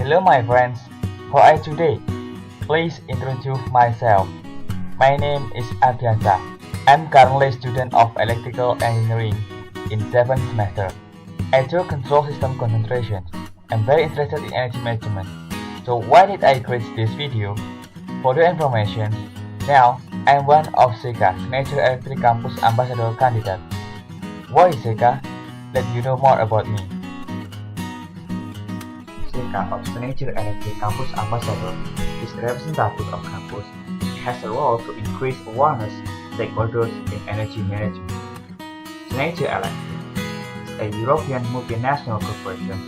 Hello my friends, how are you today? Please introduce myself. My name is Adriansa. I'm currently a student of electrical engineering in 7th semester. I took control system concentration. I'm very interested in energy management. So why did I create this video? For the information, now I'm one of SECA, Nature Electric Campus Ambassador candidate. Why SECA? Let you know more about me. SECA of Nature Electric Campus Ambassador is the representative of campus. It has a role to increase awareness stakeholders in energy management. Nature Electric is a European multinational corporation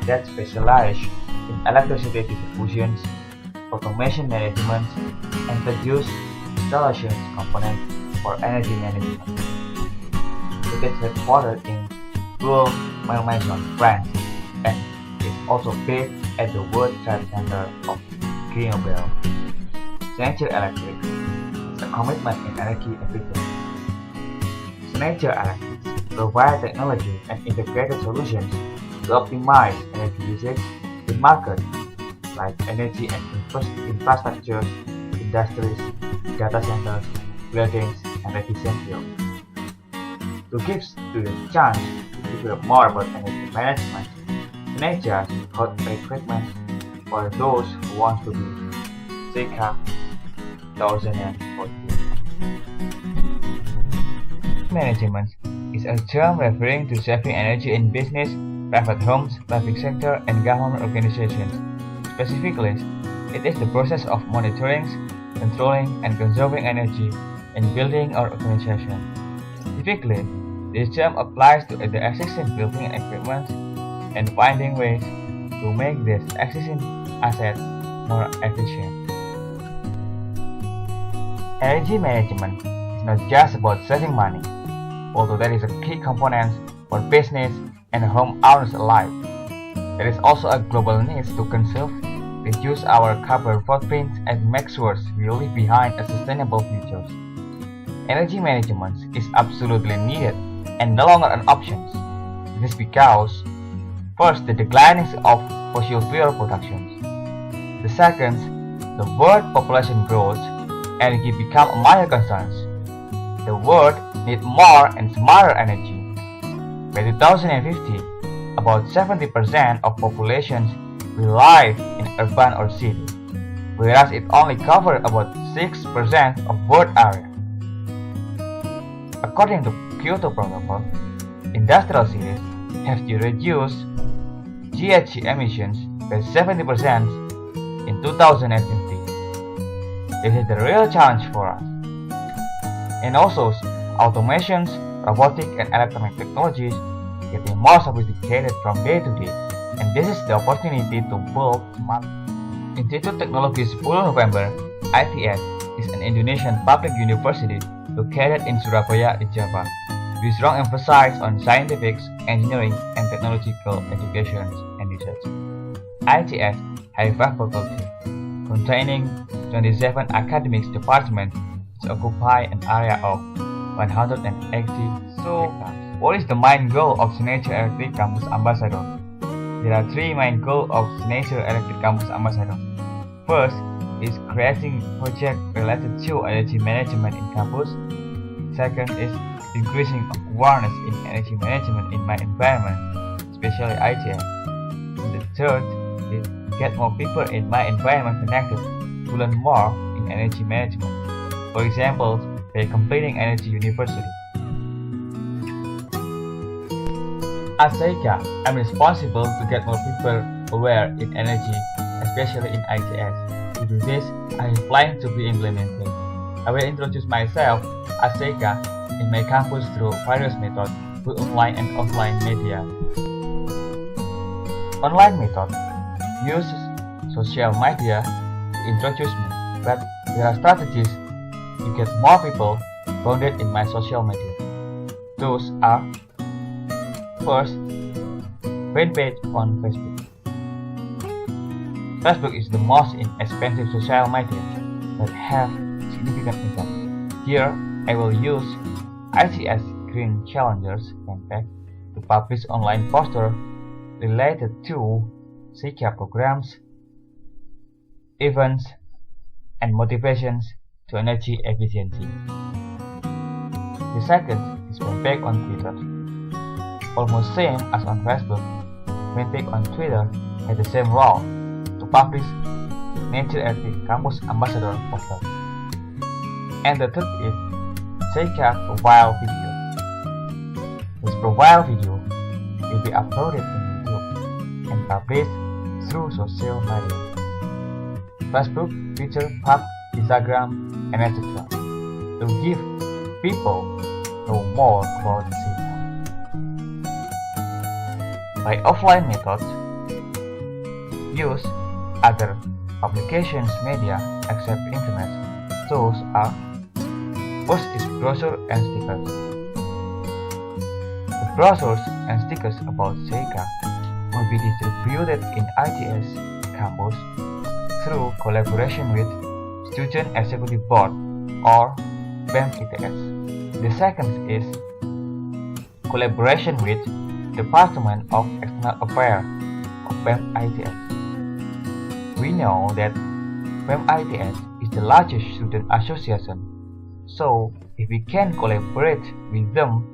that specializes in electricity distribution, automation management, and produce installation components for energy management. It is headquartered in Malmaison, France, and is also based at the World Trade Center of Grenoble. Nature Electric is a commitment in energy efficiency. Nature Electric provides technology and integrated solutions to optimize energy usage in markets like energy and infrastructure, industries, data centers, buildings, and residential. To give students a chance to develop more about energy management, Nature got recruitment for those who want to be SECA 2014. Management is a term referring to saving energy in business, private homes, public sector, and government organizations. Specifically, it is the process of monitoring, controlling, and conserving energy in building or organization. Typically, this term applies to the existing building and equipment and finding ways to make this existing asset more efficient. Energy management is not just about saving money, although that is a key component for business and home owners alike. There is also a global need to conserve, reduce our carbon footprint, and make sure we leave behind a sustainable future. Energy management is absolutely needed and no longer an option. This is because, first, the declining of fossil fuel production. The second, the world population growth, energy become a major concern. The world needs more and smarter energy. By 2050, about 70% of populations will live in urban or city, whereas it only covers about 6% of world area. According to Kyoto Protocol, industrial cities have to reduce GHG emissions by 70% in 2050. This is the real challenge for us. And also, automations, robotic and electronic technologies getting more sophisticated from day to day, and this is the opportunity to build smart. Institut Teknologi 10 November, ITS, is an Indonesian public university located in Surabaya, Java, with strong emphasis on scientific, engineering, and technological education and research. ITS has 5 faculties, containing 27 academic departments, which occupy an area of 180 hectares. What is the main goal of Nature Electric Campus Ambassador? There are 3 main goals of Nature Electric Campus Ambassador. First is creating projects related to energy management in campus. Second is increasing awareness in energy management in my environment, especially ITS. And the third is get more people in my environment connected to learn more in energy management. For example, by completing Energy University. At SECA, I'm responsible to get more people aware in energy, especially in ITS. To do this, I am planning to be implemented. I will introduce myself at SECA in my campus through various methods, both online and offline media. Online method uses social media to introduce me, but there are strategies to get more people bonded in my social media. Those are: first, fan page on Facebook. Facebook is the most expensive social media that have significant income. Here, I will use ITS Green Challengers campaign to publish online posters related to SECA programs, events, and motivations to energy efficiency. The second is Fanpage on Twitter. Almost same as on Facebook, Fanpage on Twitter has the same role to publish Nature Ethic Campus Ambassador poster. And the third is Seika profile video. This profile video will be uploaded in YouTube and published through social media, Facebook, Twitter, Pub, Instagram, and etc. to give people know more about Seika. By offline methods, use other publications media except internet tools are: first is brochure and stickers. The brochures and stickers about Seika will be distributed in ITS campus through collaboration with Student Executive Board or BEM ITS. The second is collaboration with Department of External Affairs of BEM ITS. We know that BEM ITS is the largest student association, so if we can collaborate with them,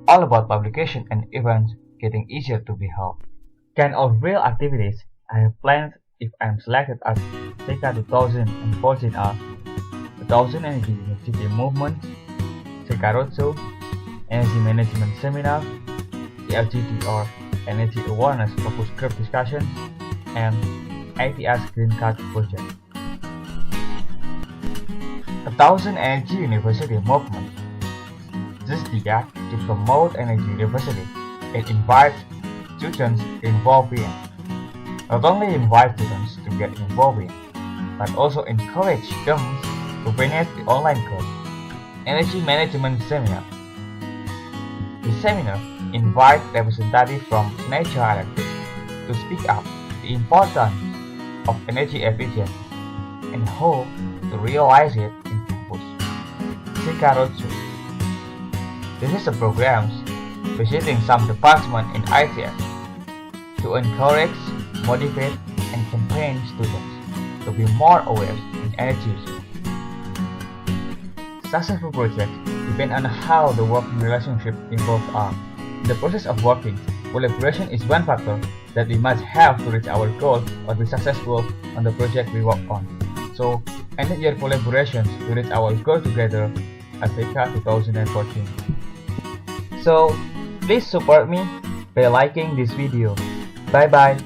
all about publication and events getting easier to be held. Kind of real activities I have planned if I am selected as Seika 2014 are 2000 Energy University Movement, Seika Roadshow, Energy Management Seminar, ELGD or Energy Awareness Focus Group Discussion, and ITS Green Card Project. 1000 Energy University Movement. This is the act to promote energy university and invite students involved in. Not only invite students to get involved in, but also encourage them to finish the online course, Energy Management Seminar. The seminar invites representatives from Nature Electric to speak up the importance of energy efficiency and how to realize it in campus. Seika Roadshow. This is a program visiting some departments in ITS to encourage, motivate, and campaign students to be more aware in energy use. Successful projects depend on how the working relationship involved are. In the process of working, collaboration is one factor that we must have to reach our goal or be successful on the project we work on. So, I need your collaborations to reach our goal together at Seika 2014. So, please support me by liking this video. Bye bye.